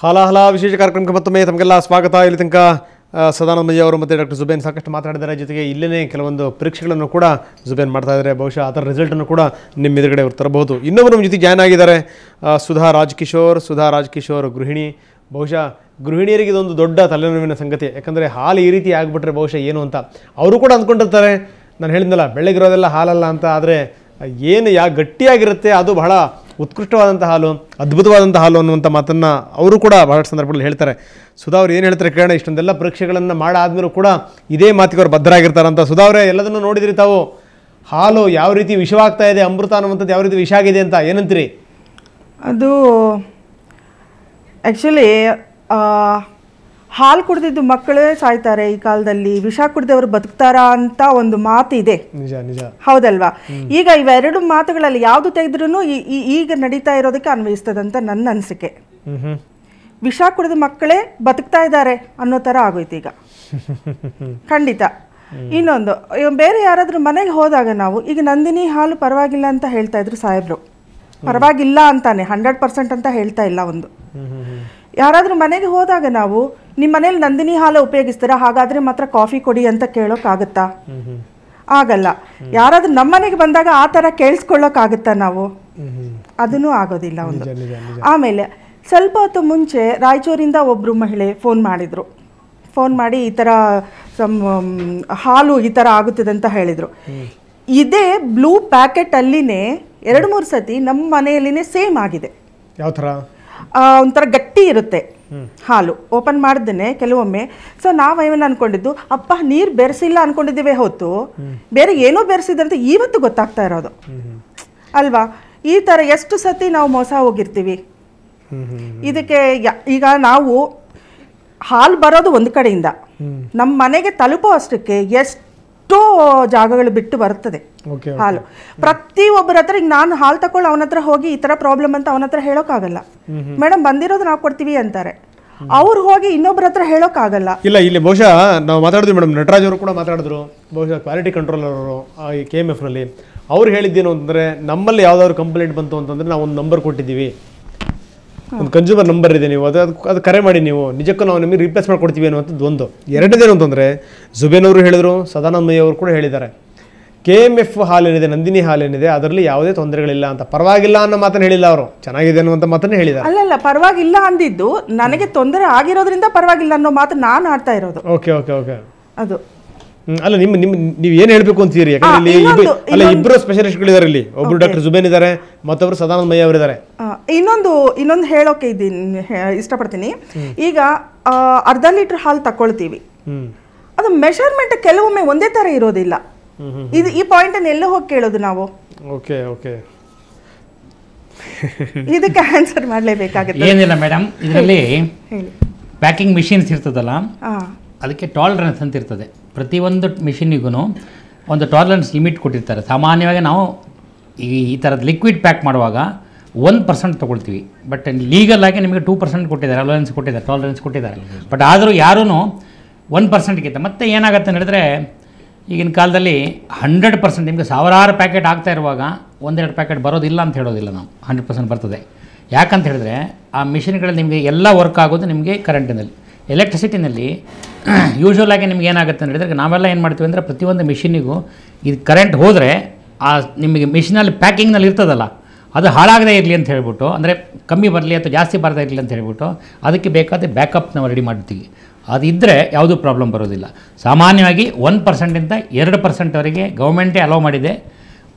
ಹಲಾ ವಿಶೇಷ ಕಾರ್ಯಕ್ರಮಕ್ಕೆ ಮತ್ತೊಮ್ಮೆ ತಮಗೆಲ್ಲ ಸ್ವಾಗತ. ಇಲ್ಲಿ ತನಕ ಸದಾನಂದ ಮಯ್ಯ ಅವರು ಮತ್ತು ಡಾಕ್ಟರ್ ಜುಬೇನ್ ಸಾಕಷ್ಟು ಮಾತಾಡಿದ್ದಾರೆ. ಜೊತೆಗೆ ಇಲ್ಲೇ ಕೆಲವೊಂದು ಪರೀಕ್ಷೆಗಳನ್ನು ಕೂಡ ಜುಬೇನ್ ಮಾಡ್ತಾ ಇದ್ದಾರೆ. ಬಹುಶಃ ಅದರ ರಿಸಲ್ಟನ್ನು ಕೂಡ ನಿಮ್ಮ ಎದುರುಗಡೆ ಅವರು ತರಬಹುದು. ಇನ್ನೊಬ್ಬರು ನಮ್ಮ ಜೊತೆ ಜಾಯ್ನ್ ಆಗಿದ್ದಾರೆ, ಸುಧಾ ರಾಜ್ಕಿಶೋರ್ ಗೃಹಿಣಿ. ಬಹುಶಃ ಗೃಹಿಣಿಯರಿಗೆ ಇದೊಂದು ದೊಡ್ಡ ತಲೆನೋವಿನ ಸಂಗತಿ. ಯಾಕಂದರೆ ಹಾಲು ಈ ರೀತಿ ಆಗಿಬಿಟ್ರೆ ಬಹುಶಃ ಏನು ಅಂತ ಅವರು ಕೂಡ ಅಂದ್ಕೊಂಡಿರ್ತಾರೆ. ನಾನು ಹೇಳಿದ್ನಲ್ಲ, ಬೆಳಗಿರೋದೆಲ್ಲ ಹಾಲಲ್ಲ ಅಂತ. ಆದರೆ ಏನು ಗಟ್ಟಿಯಾಗಿರುತ್ತೆ, ಅದು ಬಹಳ ಉತ್ಕೃಷ್ಟವಾದಂಥ ಹಾಲು, ಅದ್ಭುತವಾದಂಥ ಹಾಲು ಅನ್ನುವಂಥ ಮಾತನ್ನು ಅವರು ಕೂಡ ಬಹಳಷ್ಟು ಸಂದರ್ಭಗಳಲ್ಲಿ ಹೇಳ್ತಾರೆ. ಸುಧಾ ಅವ್ರು ಏನು ಹೇಳ್ತಾರೆ ಕೇಳೋಣ. ಇಷ್ಟೊಂದೆಲ್ಲ ಪರೀಕ್ಷೆಗಳನ್ನು ಮಾಡಾದ್ಮೇಲೂ ಕೂಡ ಇದೇ ಮಾತಿಗೆ ಅವ್ರು ಬದ್ಧರಾಗಿರ್ತಾರಂತ. ಸುಧಾ ಅವರೇ, ಎಲ್ಲದನ್ನು ನೋಡಿದ್ರಿ ತಾವು. ಹಾಲು ಯಾವ ರೀತಿ ವಿಷವಾಗ್ತಾ ಇದೆ, ಅಮೃತ ಅನ್ನುವಂಥದ್ದು ಯಾವ ರೀತಿ ವಿಷ ಆಗಿದೆ ಅಂತ ಏನಂತೀರಿ? ಅದು ಆ್ಯಕ್ಚುಲಿ ಹಾಲು ಕುಡಿದಿದ್ದು ಮಕ್ಕಳೇ ಸಾಯ್ತಾರೆ ಈ ಕಾಲದಲ್ಲಿ, ವಿಷ ಕುಡಿದವರು ಬದುಕ್ತಾರಾ ಅಂತ ಒಂದು ಮಾತಿದೆ. ನಿಜ ನಿಜ, ಹೌದಲ್ವಾ? ಈಗ ಇವೆರಡು ಮಾತುಗಳಲ್ಲಿ ಯಾವುದು ತೆಗೆದ್ರೂ ಈಗ ನಡೀತಾ ಇರೋದಕ್ಕೆ ಅನ್ವಯಿಸ್ತದಂತ ನನ್ನ ಅನಿಸಿಕೆ. ವಿಷ ಕುಡಿದ ಮಕ್ಕಳೇ ಬದುಕ್ತಾ ಇದ್ದಾರೆ ಅನ್ನೋ ಥರ ಆಗೋಯ್ತು ಈಗ, ಖಂಡಿತ. ಇನ್ನೊಂದು, ಬೇರೆ ಯಾರಾದ್ರೂ ಮನೆಗೆ ಹೋದಾಗ ನಾವು ಈಗ ನಂದಿನಿ ಹಾಲು ಪರವಾಗಿಲ್ಲ ಅಂತ ಹೇಳ್ತಾ ಇದ್ರು ಸಾಹೇಬ್ರು. ಪರವಾಗಿಲ್ಲ ಅಂತಾನೆ, 100% ಅಂತ ಹೇಳ್ತಾ ಇಲ್ಲ. ಒಂದು ಯಾರಾದ್ರೂ ಮನೆಗೆ ಹೋದಾಗ ನಾವು ನಿಮ್ಮ ಮನೇಲಿ ನಂದಿನಿ ಹಾಲು ಉಪಯೋಗಿಸ್ತೀರಾ, ಹಾಗಾದ್ರೆ ಮಾತ್ರ ಕಾಫಿ ಕೊಡಿ ಅಂತ ಕೇಳೋಕ್ಕಾಗತ್ತಾ? ಆಗಲ್ಲ. ಯಾರಾದ್ರೂ ನಮ್ಮ ಮನೆಗೆ ಬಂದಾಗ ಆ ಥರ ಕೇಳಿಸ್ಕೊಳ್ಳೋಕ್ಕಾಗತ್ತಾ ನಾವು? ಅದನ್ನೂ ಆಗೋದಿಲ್ಲ ಒಂದು. ಆಮೇಲೆ ಸ್ವಲ್ಪ ಹೊತ್ತು ಮುಂಚೆ ರಾಯಚೂರಿಂದ ಒಬ್ಬರು ಮಹಿಳೆ ಫೋನ್ ಮಾಡಿ ಈ ಥರ ಹಾಲು ಈ ಥರ ಆಗುತ್ತದೆ ಅಂತ ಹೇಳಿದರು. ಇದೇ ಬ್ಲೂ ಪ್ಯಾಕೆಟ್ ಅಲ್ಲಿನೇ 2-3 ಸತಿ ನಮ್ಮ ಮನೆಯಲ್ಲಿನೇ ಸೇಮ್ ಆಗಿದೆ. ಯಾವ ಥರ? ಒಂಥರ ಗಟ್ಟಿ ಇರುತ್ತೆ ಹಾಲು, ಓಪನ್ ಮಾಡಿದ್ದೇನೆ ಕೆಲವೊಮ್ಮೆ. ಸೊ ನಾವೇನು ಅನ್ಕೊಂಡಿದ್ದು, ಅಪ್ಪ ನೀರು ಬೆರೆಸಿಲ್ಲ ಅನ್ಕೊಂಡಿದ್ದೀವಿ ಹೊತ್ತು ಬೇರೆ ಏನೋ ಬೆರೆಸಿದಂತ ಇವತ್ತು ಗೊತ್ತಾಗ್ತಾ ಇರೋದು ಅಲ್ವಾ? ಈ ಥರ ಎಷ್ಟು ಸತಿ ನಾವು ಮೋಸ ಹೋಗಿರ್ತೀವಿ. ಇದಕ್ಕೆ ಈಗ ನಾವು ಹಾಲು ಬರೋದು ಒಂದು ಕಡೆಯಿಂದ ನಮ್ಮ ಮನೆಗೆ ತಲುಪೋ ಅಷ್ಟಕ್ಕೆ ಎಷ್ಟೋ ಜಾಗಗಳು ಬಿಟ್ಟು ಬರ್ತದೆ ಹಾಲು. ಪ್ರತಿಯೊಬ್ಬರ ಹತ್ರ ಈಗ ನಾನು ಹಾಲು ತಗೊಳ್ಳಿ ಅವನ ಹತ್ರ ಹೋಗಿ ಈ ಥರ ಪ್ರಾಬ್ಲಮ್ ಅಂತ ಅವನ ಹತ್ರ ಹೇಳೋಕ್ಕಾಗಲ್ಲ. ಮೇಡಮ್ ಬಂದಿರೋದು ನಾವು ಕೊಡ್ತೀವಿ ಅಂತಾರೆ, ಅವ್ರು ಹೋಗಿ ಇನ್ನೊಬ್ಬರ ಹತ್ರ ಹೇಳೋಕ್ಕಾಗಲ್ಲ. ಇಲ್ಲ, ಇಲ್ಲಿ ಬಹುಶಃ ನಾವು ಮಾತಾಡಿದ್ವಿ ಮೇಡಮ್, ನಟರಾಜ್ ಅವರು ಕೂಡ ಮಾತಾಡಿದ್ರು. ಬಹುಶಃ ಕ್ವಾಲಿಟಿ ಕಂಟ್ರೋಲರ್ ಅವರು ಈ KMF ನಲ್ಲಿ ಅವ್ರು ಹೇಳಿದ್ದೇನು ಅಂತಂದರೆ, ನಮ್ಮಲ್ಲಿ ಯಾವುದಾದ್ರು ಕಂಪ್ಲೇಂಟ್ ಬಂತು ಅಂತಂದರೆ ನಾವು ಒಂದು ನಂಬರ್ ಕೊಟ್ಟಿದ್ದೀವಿ, ಒಂದು ಕನ್ಸ್ಯೂಮರ್ ನಂಬರ್ ಇದೆ, ನೀವು ಅದು ಕರೆ ಮಾಡಿ, ನೀವು ನಿಜಕ್ಕೂ ನಾವು ನಿಮಗೆ ರೀಪ್ಲೇಸ್ ಮಾಡ್ಕೊಡ್ತೀವಿ ಅನ್ನುವಂಥದ್ದು ಒಂದು. ಎರಡನೇದೇನು ಅಂತಂದರೆ, ಜುಬೇನ್ ಅವರು ಹೇಳಿದರು, ಸದಾನಂದ ಮಯ್ಯ ಅವರು ಕೂಡ ಹೇಳಿದ್ದಾರೆ, KMF ಹಾಲೇನಿದೆ, ನಂದಿನಿ ಹಾಲೇನಿದೆ, ಅದರಲ್ಲಿ ಯಾವುದೇ ತೊಂದರೆಗಳಿಲ್ಲ ಅಂತ. ಪರವಾಗಿಲ್ಲ ಅನ್ನೋ ಮಾತನ್ನು ಹೇಳಿಲ್ಲ ಅವರು, ಚೆನ್ನಾಗಿದೆ ಅನ್ನುವಂಥ ಮಾತನ್ನೇ ಹೇಳಿದ್ದಾರೆ. ಅಲ್ಲಲ್ಲ, ಪರವಾಗಿಲ್ಲ ಅಂದಿದ್ದು ನನಗೆ ತೊಂದರೆ ಆಗಿರೋದ್ರಿಂದ ಪರವಾಗಿಲ್ಲ ಅನ್ನೋ ಮಾತು ನಾನು ಆಡ್ತಾ ಇರೋದು. ಓಕೆ ಓಕೆ ಓಕೆ, ಅದು ಅಲ್ಲ, ನೀವು ಏನು ಹೇಳಬೇಕು ಅಂತೀರಿ? ಯಾಕಂದ್ರೆ ಇಲ್ಲಿ ಇಬ್ಬರು ಸ್ಪೆಷಲಿಸ್ಟ್ಗಳಿದ್ದಾರೆ. ಇಲ್ಲಿ ಒಬ್ರು ಡಾಕ್ಟರ್ ಜುಬೇನ್ ಇದ್ದಾರೆ, ಮತ್ತೊಬ್ರು ಸದಾನಂದ ಮಯ್ಯ ಅವರಿದ್ದಾರೆ. ಇನ್ನೊಂದು ಹೇಳೋಕೆ ಇಷ್ಟಪಡ್ತೀನಿ. ಈಗ ಅರ್ಧ ಲೀಟರ್ ಹಾಲು ತಗೊಳ್ತೀವಿ, ಅದು ಮೆಷರ್ಮೆಂಟ್ ಕೆಲವೊಮ್ಮೆ ಒಂದೇ ತರ ಇರೋದಿಲ್ಲ. ಈ ಪಾಯಿಂಟ್ ಅನ್ನು ಎಲ್ಲ ಹೋಗಿ ಕೇಳೋದು ನಾವು. ಓಕೆ ಓಕೆ, ಇದಕ್ಕೆ ಆನ್ಸರ್ ಮಾಡಲೇಬೇಕಾಗುತ್ತೆ. ಏನಿಲ್ಲ ಮೇಡಮ್, ಇದರಲ್ಲಿ ಪ್ಯಾಕಿಂಗ್ ಮಿಷಿನ್ಸ್ ಇರ್ತದಲ್ಲ, ಅದಕ್ಕೆ ಟಾಲರೆನ್ಸ್ ಅಂತ ಇರ್ತದೆ. ಪ್ರತಿಯೊಂದು ಮಿಷಿನಿಗೂ ಒಂದು ಟಾಲರೆನ್ಸ್ ಲಿಮಿಟ್ ಕೊಟ್ಟಿರ್ತಾರೆ. ಸಾಮಾನ್ಯವಾಗಿ ನಾವು ಈ ಥರದ ಲಿಕ್ವಿಡ್ ಪ್ಯಾಕ್ ಮಾಡುವಾಗ 1% ತೊಗೊಳ್ತೀವಿ. ಬಟ್ ಲೀಗಲ್ ಆಗಿ ನಿಮಗೆ 2% ಕೊಟ್ಟಿದ್ದಾರೆ, ಟಾಲರೆನ್ಸ್ ಕೊಟ್ಟಿದ್ದಾರೆ. ಬಟ್ ಆದರೂ ಯಾರೂ 1%ಗಿಂತ ಮತ್ತೆ ಏನಾಗುತ್ತೆ ಹೇಳಿದ್ರೆ, ಈಗಿನ ಕಾಲದಲ್ಲಿ 100% ನಿಮಗೆ ಸಾವಿರಾರು ಪ್ಯಾಕೆಟ್ ಆಗ್ತಾ ಇರುವಾಗ 1-2 ಪ್ಯಾಕೆಟ್ ಬರೋದಿಲ್ಲ ಅಂತ ಹೇಳೋದಿಲ್ಲ ನಾವು, 100% ಬರ್ತದೆ. ಯಾಕಂತ ಹೇಳಿದ್ರೆ ಆ ಮಿಷಿನ್ಗಳಲ್ಲಿ ನಿಮಗೆ ಎಲ್ಲ ವರ್ಕ್ ಆಗೋದು ನಿಮಗೆ ಕರೆಂಟಿನಲ್ಲಿ. ಎಲೆಕ್ಟ್ರಿಸಿಟಿನಲ್ಲಿ ಯೂಶ್ವಲ್ ಆಗಿ ನಿಮ್ಗೆ ಏನಾಗುತ್ತೆ ಅಂತ ಹೇಳಿದ್ರೆ, ನಾವೆಲ್ಲ ಏನು ಮಾಡ್ತೀವಿ ಅಂದರೆ, ಪ್ರತಿಯೊಂದು ಮಿಷಿನಿಗೂ ಇದು ಕರೆಂಟ್ ಹೋದರೆ ಆ ನಿಮಗೆ ಮಿಷಿನಲ್ಲಿ ಪ್ಯಾಕಿಂಗ್ನಲ್ಲಿ ಇರ್ತದಲ್ಲ, ಅದು ಹಾಳಾಗದೇ ಇರಲಿ ಅಂತ ಹೇಳ್ಬಿಟ್ಟು, ಅಂದರೆ ಕಮ್ಮಿ ಬರಲಿ ಅಥವಾ ಜಾಸ್ತಿ ಬರ್ತಾ ಇರಲಿ ಅಂತ ಹೇಳ್ಬಿಟ್ಟು ಅದಕ್ಕೆ ಬೇಕಾದ ಬ್ಯಾಕಪ್ ನಾವು ರೆಡಿ ಮಾಡ್ತೀವಿ. ಅದಿದ್ದರೆ ಯಾವುದೂ ಪ್ರಾಬ್ಲಮ್ ಬರೋದಿಲ್ಲ. ಸಾಮಾನ್ಯವಾಗಿ 1%ಇಂದ 2%ವರೆಗೆ ಗೌರ್ಮೆಂಟೇ ಅಲೋ ಮಾಡಿದೆ,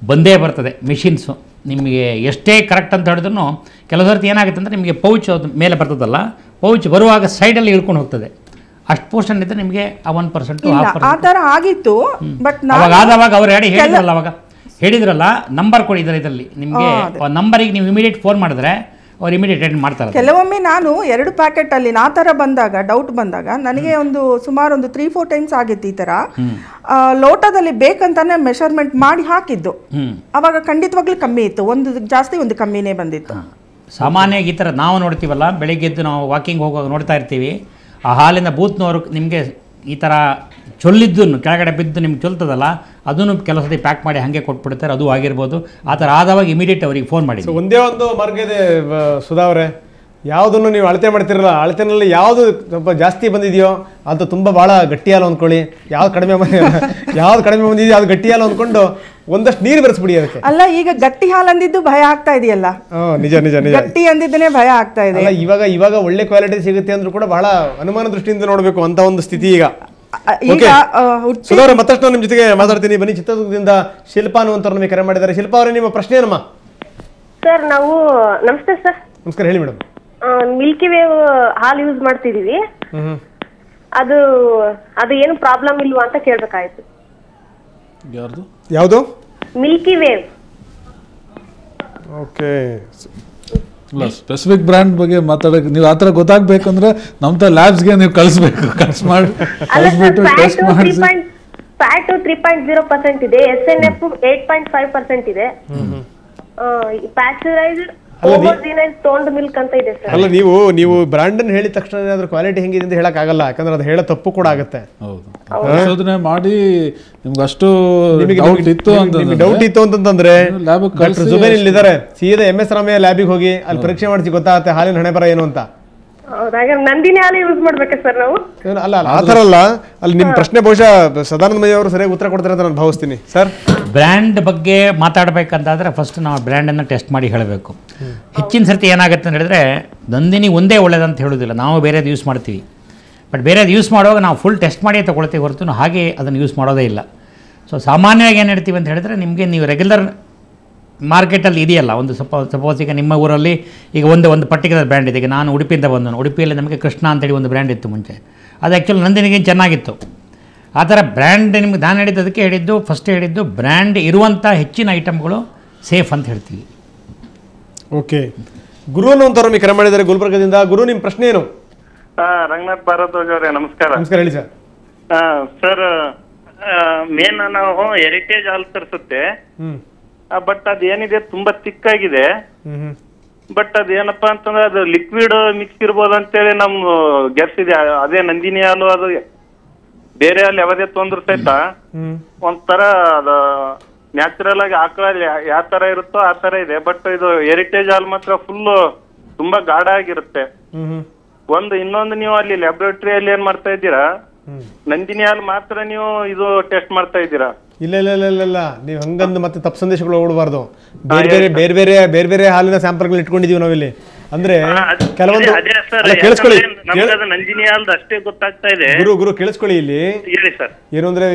ಬಂದೇ ಬರ್ತದೆ ಮಿಷಿನ್ಸು. ನಿಮಗೆ ಎಷ್ಟೇ ಕರೆಕ್ಟ್ ಅಂತ ಹೇಳಿದ್ರು ಕೆಲವು ಸರ್ತಿ ಏನಾಗುತ್ತೆ ಅಂದರೆ, ನಿಮಗೆ ಪೌಚ್ ಅದು ಮೇಲೆ ಬರ್ತದಲ್ಲ, ಪೌಚ್ ಬರುವಾಗ ಸೈಡಲ್ಲಿ ಇಳ್ಕೊಂಡು ಹೋಗ್ತದೆ. ಅಷ್ಟು ಪೋರ್ಷನ್ ಇದ್ದರೆ ನಿಮಗೆ ಆ 1% ಆ ಥರ ಆಗಿತ್ತು. ಬಟ್ ಆವಾಗ ಅವ್ರು ಹೇಳಿದ್ರಲ್ಲ ನಂಬರ್ ಕೊಡಿದ್ದಾರೆ ಇದರಲ್ಲಿ ನಿಮಗೆ, ನಂಬರಿಗೆ ನೀವು ಇಮಿಡಿಯೇಟ್ ಫೋನ್ ಮಾಡಿದ್ರೆ ಅವ್ರು ಇಮಿಡಿಯೇಟ್ ಅಟೆಂಡ್ ಮಾಡ್ತಾರೆ. ಕೆಲವೊಮ್ಮೆ ನಾನು 2 ಪ್ಯಾಕೆಟ್ ಅಲ್ಲಿ ಆ ಥರ ಬಂದಾಗ, ಡೌಟ್ ಬಂದಾಗ ನನಗೆ ಸುಮಾರು 3-4 ಟೈಮ್ಸ್ ಆಗಿತ್ತು ಈ ಥರ. ಲೋಟದಲ್ಲಿ ಬೇಕಂತಾನೆ ಮೆಷರ್ಮೆಂಟ್ ಮಾಡಿ ಹಾಕಿದ್ದು, ಅವಾಗ ಖಂಡಿತವಾಗ್ಲೂ ಕಮ್ಮಿ ಇತ್ತು. ಒಂದು ಜಾಸ್ತಿ ಒಂದು ಕಮ್ಮಿನೇ ಬಂದಿತ್ತು. ಸಾಮಾನ್ಯವಾಗಿ ಈ ಥರ ನಾವು ನೋಡ್ತೀವಲ್ಲ, ಬೆಳಿಗ್ಗೆ ಎದ್ದು ನಾವು ವಾಕಿಂಗ್ ಹೋಗುವಾಗ ನೋಡ್ತಾ ಇರ್ತೀವಿ, ಆ ಹಾಲಿನ ಬೂತ್ನವರು ನಿಮಗೆ ಈ ಥರ ಚೊಲ್ಲಿದ್ದನ್ನು ಕೆಳಗಡೆ ಬಿದ್ದು ನಿಮ್ಗೆ ಚೊಲ್ತದಲ್ಲ, ಅದನ್ನು ಕೆಲವು ಸತಿ ಪ್ಯಾಕ್ ಮಾಡಿ ಹಾಗೆ ಕೊಟ್ಬಿಡ್ತಾರೆ. ಅದು ಆಗಿರ್ಬೋದು. ಆ ಥರ ಆದವಾಗ ಇಮಿಡಿಯೇಟ್ ಅವರಿಗೆ ಫೋನ್ ಮಾಡಿ. ಒಂದೇ ಒಂದು ಮಾರ್ಗ ಇದೆ ಸುಧಾ ಅವರೇ, ಯಾವುದನ್ನು ನೀವು ಅಳತೆ ಮಾಡ್ತಿರಲ್ಲ, ಅಳತೆನಲ್ಲಿ ಯಾವುದು ಸ್ವಲ್ಪ ಜಾಸ್ತಿ ಬಂದಿದೆಯೋ ಅದು ತುಂಬ ಭಾಳ ಗಟ್ಟಿ ಹಾಲು ಅಂದ್ಕೊಳ್ಳಿ, ಯಾವ್ದು ಕಡಿಮೆ ಬಂದಿದೆಯೋ ಅದು ಗಟ್ಟಿ ಹಾಲು ಅಂದ್ಕೊಂಡು ಒಂದಷ್ಟು ನೀರು ಬೆರೆಸ್ಬಿಡಿ ಅದಕ್ಕೆ. ಅಲ್ಲ, ಈಗ ಗಟ್ಟಿ ಹಾಲು ಅಂದಿದ್ದು ಭಯ ಆಗ್ತಾ ಇದೆಯಲ್ಲ. ನಿಜ ನಿಜ ನಿಜ, ಗಟ್ಟಿ ಅಂದಿದ್ದನೇ ಭಯ ಆಗ್ತಾ ಇದೆ. ಇವಾಗ ಒಳ್ಳೆ ಕ್ವಾಲಿಟಿ ಸಿಗುತ್ತೆ ಅಂದ್ರೂ ಕೂಡ ಬಹಳ ಅನುಮಾನ ದೃಷ್ಟಿಯಿಂದ ನೋಡಬೇಕು ಅಂತ ಒಂದು ಸ್ಥಿತಿ ಈಗ. ಮತ್ತಷ್ಟು ನಿಮ್ಮ ಜೊತೆಗೆ ಮಾತಾಡ್ತೀನಿ ಬನ್ನಿ. ಚಿತ್ರದುರ್ಗದಿಂದ ಶಿಲ್ಪಾ ಅನ್ನುವಂಥವ್ರು ನಮಗೆ ಕರೆ ಮಾಡಿದ್ದಾರೆ. ಶಿಲ್ಪಾ ಅವರೇ, ನಿಮ್ಮ ಪ್ರಶ್ನೆ ಏನಮ್ಮ? ಸರ್, ನಾವು ನಮಸ್ತೆ ಸರ್. ನಮಸ್ಕಾರ, ಹೇಳಿ ಮೇಡಮ್. ಮಿಲ್ಕಿ ವೇವ್ ಹಾಲು ಯೂಸ್ ಮಾಡ್ತಿದೀವಿ, ಅದು ಏನು ಪ್ರಾಬ್ಲಮ್ ಇಲ್ವಾ ಅಂತ ಕೇಳ್ಬೇಕಾಯ್ತು. ಯಾವುದು? Milky wave. ಓಕೆ, ಇಲ್ಲ ಸ್ಪೆಸಿಫಿಕ್ ಬ್ರ್ಯಾಂಡ್ ಬಗ್ಗೆ ಮಾತಾಡಕ್ಕೆ ನೀವು ಆ ಥರ ಗೊತ್ತಾಗಬೇಕಂದ್ರೆ ನಮ್ಮ ಲ್ಯಾಬ್ಸ್ಗೆ ನೀವು ಕಳಿಸ್ಬೇಕು. ಕಳಿಸ್ಬಿಟ್ಟು ಟೆಸ್ಟ್ ಮಾಡಿ. ಫ್ಯಾಟ್ 3.0% ಇದೆ, SNF 8.5% ಇದೆ, ಪ್ಯಾಸ್ಚರೈಸ್ಡ್ ಹೋಮೋಜಿನೈಸ್ಡ್ ಟೋನ್ಡ್ ಮಿಲ್ಕ್ ಅಂತ ಇದೆ ಸರ್. ಅಲ್ಲ, ನೀವು ಬ್ರ್ಯಾಂಡ್ ಅನ್ನು ಹೇಳಿದ ತಕ್ಷಣ ಅದ್ರ ಕ್ವಾಲಿಟಿ ಹೆಂಗಿದೆ ಅಂತ ಹೇಳಕ್ ಆಗಲ್ಲ, ಯಾಕಂದ್ರೆ ಅದು ಹೇಳೋ ತಪ್ಪು ಕೂಡ ಆಗುತ್ತೆ. ಹೌದು, ಸಂಶೋಧನೆ ಮಾಡಿ ನಿಮ್ಗೆ ಅಷ್ಟು ಡೌಟ್ ಇತ್ತು ಅಂತಂದ್ರೆ ಡಾಕ್ಟರ್ ಜುಬೇನ್ ಇಲ್ಲಿದ್ದಾರೆ, ಸೀದಾ MS ರಾಮಯ್ಯ ಲ್ಯಾಬಿಗೆ ಹೋಗಿ ಅಲ್ಲಿ ಪರೀಕ್ಷೆ ಮಾಡಿಸಿ ಗೊತ್ತಾಗುತ್ತೆ ಹಾಲಿನ ಹಣೆಬರ ಏನು ಅಂತ. ನಂದಿನಿ ಹಾಲು ಯೂಸ್ ಮಾಡ್ಬೇಕಾ ಸರ್ ನಾವು? ಅಲ್ಲ, ಆ ಥರ ಅಲ್ಲ. ಅಲ್ಲಿ ನಿಮ್ಮ ಪ್ರಶ್ನೆ ಬಹುಶಃ ಸದಾನಂದ ಮಯ್ಯ ಅವರು ಸರಿಯಾಗಿ ಉತ್ತರ ಕೊಡ್ತಾರೆ ಅಂತ ನಾನು ಭಾವಿಸ್ತೀನಿ ಸರ್. ಬ್ರ್ಯಾಂಡ್ ಬಗ್ಗೆ ಮಾತಾಡಬೇಕಂತಾದರೆ ಫಸ್ಟ್ ನಾವು ಬ್ರ್ಯಾಂಡನ್ನು ಟೆಸ್ಟ್ ಮಾಡಿ ಹೇಳಬೇಕು. ಹೆಚ್ಚಿನ ಸರ್ತಿ ಏನಾಗುತ್ತೆ ಅಂತ ಹೇಳಿದ್ರೆ ನಂದಿನಿ ಒಂದೇ ಒಳ್ಳೇದಂತ ಹೇಳೋದಿಲ್ಲ, ನಾವು ಬೇರೆದು ಯೂಸ್ ಮಾಡ್ತೀವಿ. ಬಟ್ ಬೇರೆದು ಯೂಸ್ ಮಾಡುವಾಗ ನಾವು ಫುಲ್ ಟೆಸ್ಟ್ ಮಾಡಿ ತೊಗೊಳ್ತೀವಿ ಹೊರತು ಹಾಗೆ ಅದನ್ನು ಯೂಸ್ ಮಾಡೋದೇ ಇಲ್ಲ. ಸೊ ಸಾಮಾನ್ಯವಾಗಿ ಏನು ಹೇಳ್ತೀವಿ ಅಂತ ಹೇಳಿದ್ರೆ, ನಿಮಗೆ ನೀವು ರೆಗ್ಯುಲರ್ ಮಾರ್ಕೆಟಲ್ಲಿ ಇದೆಯಲ್ಲ, ಒಂದು ಸಪೋಸ್ ಈಗ ನಿಮ್ಮ ಊರಲ್ಲಿ ಈಗ ಒಂದು ಪರ್ಟಿಕ್ಯುಲರ್ ಬ್ರ್ಯಾಂಡ್ ಇದೆ. ಈಗ ನಾನು ಉಡುಪಿಯಿಂದ ಬಂದನು, ಉಡುಪಿಯಲ್ಲಿ ನಮಗೆ ಕೃಷ್ಣ ಅಂತೇಳಿ ಒಂದು ಬ್ರ್ಯಾಂಡ್ ಇತ್ತು ಮುಂಚೆ, ಅದು ಆ್ಯಕ್ಚುಲಿ ನಂದಿನಿಗೆ ಚೆನ್ನಾಗಿತ್ತು. ಆ ಥರ ಬ್ರ್ಯಾಂಡ್ ನಿಮ್ಗೆ ನಾನು ಹೇಳಿದ್ದು ಫಸ್ಟ್ ಹೇಳಿದ್ದು ಬ್ರ್ಯಾಂಡ್ ಇರುವಂಥ ಹೆಚ್ಚಿನ ಐಟಮ್ಗಳು ಸೇಫ್ ಅಂತ ಹೇಳ್ತೀವಿ. ಓಕೆ, ಗುರು ಅನ್ನುವಂಥವ್ರು ನಮಗೆ ಕರೆ ಮಾಡಿದ್ದಾರೆ ಗುಲ್ಬರ್ಗದಿಂದ. ಗುರು, ನಿಮ್ಮ ಪ್ರಶ್ನೆ ಏನು? ರಂಗನಾಥ್ ಭಾರದ್ವಾಜ್ ಅವರೇ, ನಮಸ್ಕಾರ. ನಮಸ್ಕಾರ, ಹೇಳಿ ಸರ್. ಸರ್, ಮೇನ್ ನಾವು ಹೆರಿಟೇಜ್ ಹಾಲು ತರಿಸುತ್ತೆ, ಬಟ್ ಅದೇನಿದೆ ತುಂಬಾ ತಿಕ್ಕಾಗಿದೆ. ಬಟ್ ಅದೇನಪ್ಪಾ ಅಂತಂದ್ರೆ ಅದು ಲಿಕ್ವಿಡ್ ಮಿಕ್ಸ್ ಇರ್ಬೋದು ಅಂತೇಳಿ ನಮ್ ಗೆಸ್ ಇದೆ. ಅದೇ ನಂದಿನಿ ಹಾಲು ಅದು ಬೇರೆ ಹಾಲು ಯಾವುದೇ ತೊಂದ್ರೆ ಸಹಿತ ಒಂಥರ ಅದು ನ್ಯಾಚುರಲ್ ಆಗಿ ಆಕಳ ಯಾವ ತರ ಇರುತ್ತೋ ಆ ತರ ಇದೆ. ಬಟ್ ಇದು ಹೆರಿಟೇಜ್ ಹಾಲು ಮಾತ್ರ ಫುಲ್ ತುಂಬಾ ಗಾಢ ಆಗಿರುತ್ತೆ. ಇನ್ನೊಂದು ನೀವು ಅಲ್ಲಿ ಲ್ಯಾಬೊರೇಟರಿಯಲ್ಲಿ ಏನ್ ಮಾಡ್ತಾ ಇದ್ದೀರಾ, ನಂದಿನಿ ಹಾಲು ಮಾತ್ರ ನೀವು ಇದು ಟೆಸ್ಟ್ ಮಾಡ್ತಾ ಇದ್ದೀರಾ? ಇಲ್ಲ ಇಲ್ಲ ಇಲ್ಲ ಇಲ್ಲ, ನೀವು ಹಂಗಂದು ಮತ್ತೆ ತಪ್ಪು ಸಂದೇಶಗಳು ಓಡಬಾರ್ದು. ಬೇರೆ ಬೇರೆ ಹಾಲಿನ ಸ್ಯಾಂಪಲ್ಗಳು ಇಟ್ಕೊಂಡಿದೀವಿ ನಾವಿಲ್ಲಿ. ಅಂದ್ರೆ ಕೆಲವೊಂದು ಕೇಳಿಸ್ಕೊಳ್ಳಿ, ನಂದಿನಿ ಹಾಲು ಅಷ್ಟೇ ಗೊತ್ತಾಗ್ತಾ ಇದೆ. ಗುರು ಕೇಳಿಸ್ಕೊಳ್ಳಿ, ಇಲ್ಲಿ ಹೇಳಿ ಸರ್. ಏನು ಅಂದ್ರೆ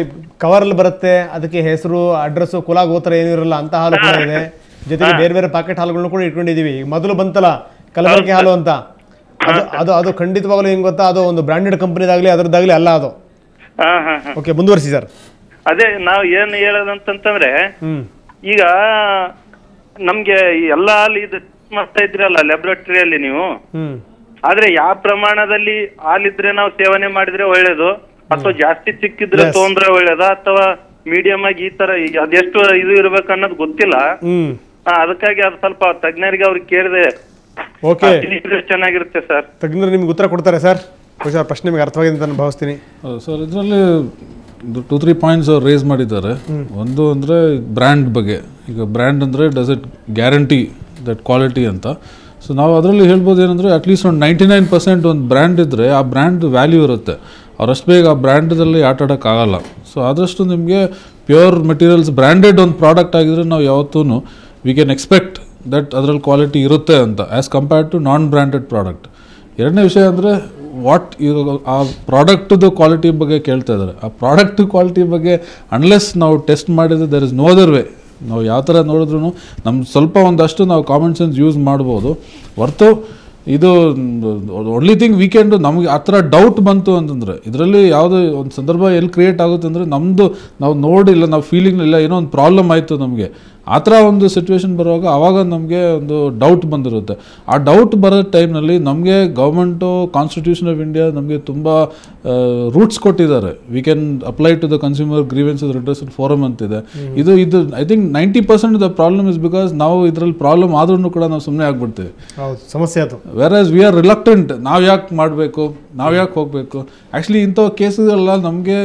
ಕವರ್ ಅಲ್ಲಿ ಬರುತ್ತೆ, ಅದಕ್ಕೆ ಹೆಸರು ಅಡ್ರೆಸ್ ಕುಲ ಗೋತ್ರ ಏನೂ ಇರಲ್ಲ ಅಂತ ಹಾಲು ಕೂಡ ಇದೆ. ಜೊತೆಗೆ ಬೇರೆ ಬೇರೆ ಪ್ಯಾಕೆಟ್ ಹಾಲುಗಳನ್ನು ಕೂಡ ಇಟ್ಕೊಂಡಿದೀವಿ. ಮೊದಲು ಬಂತಲ್ಲ ಕಲಬೆರಕೆ ಹಾಲು ಅಂತ, ಅದು ಖಂಡಿತವಾಗ್ಲೂ ಹೆಂಗ್ ಗೊತ್ತಾ, ಅದು ಒಂದು ಬ್ರಾಂಡೆಡ್ ಕಂಪನಿದಾಗ್ಲಿ ಅದರದ್ದಾಗ್ಲಿ ಅಲ್ಲ ಅದು. ಓಕೆ, ಮುಂದುವರಿಸಿ ಸರ್. ಅದೇ ನಾವು ಏನ್ ಹೇಳೋದಂತಂದ್ರೆ, ಈಗ ನಮ್ಗೆ ಎಲ್ಲಾ ಹಾಲು ಇದು ಮಾಡ್ತಾ ಇದ್ರಲ್ಲ ಲ್ಯಾಬೊರೇಟರಿಯಲ್ಲಿ ನೀವು, ಆದ್ರೆ ಯಾವ ಪ್ರಮಾಣದಲ್ಲಿ ಹಾಲಿದ್ರೆ ನಾವು ಸೇವನೆ ಮಾಡಿದ್ರೆ ಒಳ್ಳೇದು, ಅಥವಾ ಜಾಸ್ತಿ ಸಿಕ್ಕಿದ್ರೆ ತೊಂದ್ರೆ ಒಳ್ಳೇದ, ಅಥವಾ ಮೀಡಿಯಂ ಆಗಿ ಈ ತರ ಅದೆಷ್ಟು ಇದು ಇರ್ಬೇಕು ಅನ್ನೋದು ಗೊತ್ತಿಲ್ಲ. ಅದಕ್ಕಾಗಿ ಅದು ಸ್ವಲ್ಪ ತಜ್ಞರಿಗೆ ಅವ್ರಿಗೆ ಕೇಳಿದೆ ಚೆನ್ನಾಗಿರುತ್ತೆ ಸರ್. ತಜ್ಞರು ನಿಮ್ಗೆ ಉತ್ತರ ಕೊಡ್ತಾರೆ ಸರ್. ಪ್ರಶ್ನೆ ನಿಮಗೆ ಅರ್ಥವಾಗಿದೆ ಅಂತ ನಾನು ಭಾವಿಸ್ತೀನಿ ಸರ್. ಇದರಲ್ಲಿ 2-3 ಪಾಯಿಂಟ್ಸ್ ಅವ್ರು ರೇಸ್ ಮಾಡಿದ್ದಾರೆ. ಒಂದು ಅಂದರೆ ಬ್ರ್ಯಾಂಡ್ ಬಗ್ಗೆ. ಈಗ ಬ್ರ್ಯಾಂಡ್ ಅಂದರೆ does it guarantee that quality ಅಂತ. ಸೊ ನಾವು ಅದರಲ್ಲಿ ಹೇಳ್ಬೋದು ಏನಂದರೆ, ಅಟ್ಲೀಸ್ಟ್ ಒಂದು 99% ಒಂದು ಬ್ರ್ಯಾಂಡ್ ಇದ್ದರೆ ಆ ಬ್ರ್ಯಾಂಡ್ ವ್ಯಾಲ್ಯೂ ಇರುತ್ತೆ. ಅವರಷ್ಟು ಬೇಗ ಆ ಬ್ರ್ಯಾಂಡಲ್ಲಿ ಆಟ ಆಡೋಕ್ಕಾಗಲ್ಲ. ಸೊ ಆದಷ್ಟು ನಿಮಗೆ ಪ್ಯೂರ್ ಮೆಟೀರಿಯಲ್ಸ್ ಬ್ರ್ಯಾಂಡೆಡ್ ಒಂದು ಪ್ರಾಡಕ್ಟ್ ಆಗಿದ್ರೆ ನಾವು ಯಾವತ್ತೂ ವಿ ಕ್ಯಾನ್ ಎಕ್ಸ್ಪೆಕ್ಟ್ ದಟ್ ಅದರಲ್ಲಿ ಕ್ವಾಲಿಟಿ ಇರುತ್ತೆ ಅಂತ, as compared to non branded product. ಎರಡನೇ ವಿಷಯ ಅಂದರೆ ಆ ಪ್ರಾಡಕ್ಟ್ದು ಕ್ವಾಲಿಟಿ ಬಗ್ಗೆ ಕೇಳ್ತಾ ಇದ್ದಾರೆ. ಆ ಪ್ರಾಡಕ್ಟ್ ಕ್ವಾಲಿಟಿ ಬಗ್ಗೆ ಅನ್ಲೆಸ್ ನಾವು ಟೆಸ್ಟ್ ಮಾಡಿದ್ರೆ there is no other way. ನಾವು ಯಾವ ಥರ ನೋಡಿದ್ರು ಸ್ವಲ್ಪ ಒಂದಷ್ಟು ನಾವು ಕಾಮನ್ ಸೆನ್ಸ್ ಯೂಸ್ ಮಾಡ್ಬೋದು ಹೊರತು ಇದು ಒನ್ಲಿ ಥಿಂಗ್ ವೀಕೆಂಡು ನಮಗೆ ಆ ಥರ ಡೌಟ್ ಬಂತು ಅಂತಂದರೆ, ಇದರಲ್ಲಿ ಯಾವುದೋ ಒಂದು ಸಂದರ್ಭ ಎಲ್ಲಿ ಕ್ರಿಯೇಟ್ ಆಗುತ್ತೆ ಅಂದರೆ ನಾವು ನೋಡಿಲ್ಲ, ನಾವು ಫೀಲಿಂಗ್ ಇಲ್ಲ, ಏನೋ ಒಂದು ಪ್ರಾಬ್ಲಮ್ ಆಯಿತು ನಮಗೆ, ಆ ಥರ ಒಂದು ಸಿಚುವೇಶನ್ ಬರುವಾಗ ಆವಾಗ ನಮಗೆ ಒಂದು ಡೌಟ್ ಬಂದಿರುತ್ತೆ. ಆ ಡೌಟ್ ಬರೋ ಟೈಮ್ನಲ್ಲಿ ನಮಗೆ ಗೌರ್ಮೆಂಟು ಕಾನ್ಸ್ಟಿಟ್ಯೂಷನ್ ಆಫ್ ಇಂಡಿಯಾ ನಮಗೆ ತುಂಬ ರೂಟ್ಸ್ ಕೊಟ್ಟಿದ್ದಾರೆ. We can apply to the consumer grievances redressal forum ಅಂತಿದೆ. ಇದು I think 90% the problem is because ನಾವು ಇದರಲ್ಲಿ ಪ್ರಾಬ್ಲಮ್ ಆದ್ರೂ ಕೂಡ ನಾವು ಸುಮ್ಮನೆ ಆಗ್ಬಿಡ್ತೀವಿ, ಸಮಸ್ಯೆ ಅದು. ವೆರಾಸ್ ವಿ ಆರ್ ರಿಲಕ್ಟೆಂಟ್, ನಾವು ಯಾಕೆ ಮಾಡಬೇಕು, ನಾವು ಯಾಕೆ ಹೋಗಬೇಕು. ಆ್ಯಕ್ಚುಲಿ ಇಂಥ ಕೇಸಸ್ಗೆಲ್ಲ ನಮಗೆ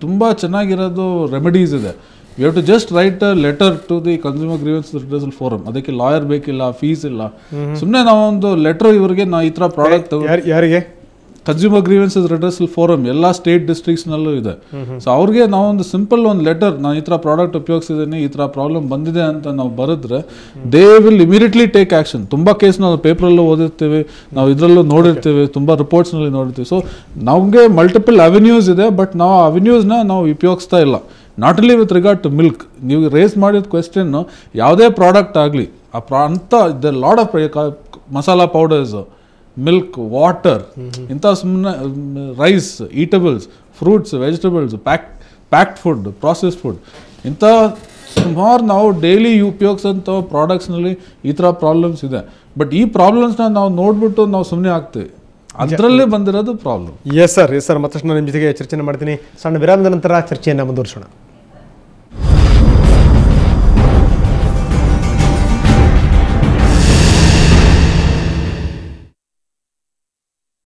ತುಂಬ ಚೆನ್ನಾಗಿರೋದು ರೆಮಿಡೀಸ್ ಇದೆ. We have to just write a letter to the consumer grievance redressal forum. ಅದಕ್ಕೆ ಲಾಯರ್ ಬೇಕಿಲ್ಲ, ಫೀಸ್ ಇಲ್ಲ, ಸುಮ್ಮನೆ ನಾವೊಂದು ಲೆಟರ್ ಇವರಿಗೆ ನಾ ಈ ಥರ ಪ್ರಾಡಕ್ಟ್ ಯಾರಿಗೆ ಕನ್ಸ್ಯೂಮರ್ ಗ್ರೀವೆನ್ಸಸ್ ರಿಡ್ರೆಸಲ್ ಫೋರಮ್ ಎಲ್ಲ ಸ್ಟೇಟ್ ಡಿಸ್ಟ್ರಿಕ್ಟ್ಸ್ನಲ್ಲೂ ಇದೆ. ಸೊ ಅವ್ರಿಗೆ ನಾವೊಂದು ಸಿಂಪಲ್ ಒಂದು ಲೆಟರ್, ನಾನು ಈ ಥರ ಪ್ರಾಡಕ್ಟ್ ಉಪಯೋಗಿಸಿದ್ದೀನಿ, ಈ ಥರ ಪ್ರಾಬ್ಲಮ್ ಬಂದಿದೆ ಅಂತ ನಾವು ಬರೆದ್ರೆ they will immediately take action. ತುಂಬ ಕೇಸ್ ನಾವು ಪೇಪರಲ್ಲೂ ಓದಿರ್ತೀವಿ, ನಾವು ಇದರಲ್ಲೂ ನೋಡಿರ್ತೀವಿ, ತುಂಬ ರಿಪೋರ್ಟ್ಸ್ನಲ್ಲಿ ನೋಡಿರ್ತೀವಿ. ಸೊ ನಮಗೆ ಮಲ್ಟಿಪಲ್ ಅವೆನ್ಯೂಸ್ ಇದೆ, ಬಟ್ ನಾವು ಆ ಅವೆನ್ಯೂಸ್ನ ನಾವು ಉಪಯೋಗಿಸ್ತಾ ಇಲ್ಲ. Not only with regard to milk. ನೀವು ರೇಸ್ ಮಾಡಿದ ಕ್ವೆಶ್ಚನ್ನು ಯಾವುದೇ ಪ್ರಾಡಕ್ಟ್ ಆಗಲಿ ಅಂತ the lot of masala powders, milk, water, ಇಂಥ ಸುಮ್ಮನೆ rice, eatables, fruits, vegetables, packed food, processed food, ಇಂಥ ಸುಮಾರು ನಾವು ಡೈಲಿ ಉಪಯೋಗಿಸೋಂಥ ಪ್ರಾಡಕ್ಟ್ಸ್ನಲ್ಲಿ ಈ ಥರ ಪ್ರಾಬ್ಲಮ್ಸ್ ಇದೆ. ಬಟ್ ಈ ಪ್ರಾಬ್ಲಮ್ಸ್ನ ನಾವು ನೋಡ್ಬಿಟ್ಟು ನಾವು ಸುಮ್ಮನೆ ಆಗ್ತೀವಿ, ಅದರಲ್ಲೇ ಬಂದಿರೋದು ಪ್ರಾಬ್ಲಮ್. ಎಸ್ ಸರ್ ಮತ್ತಷ್ಟು ನಾನು ನಿಮ್ಮ ಜೊತೆಗೆ ಚರ್ಚೆನ ಮಾಡ್ತೀನಿ. ಸಣ್ಣ ವಿರಾಮದ ನಂತರ ಚರ್ಚೆಯನ್ನು ಮುಂದುವರಿಸೋಣ.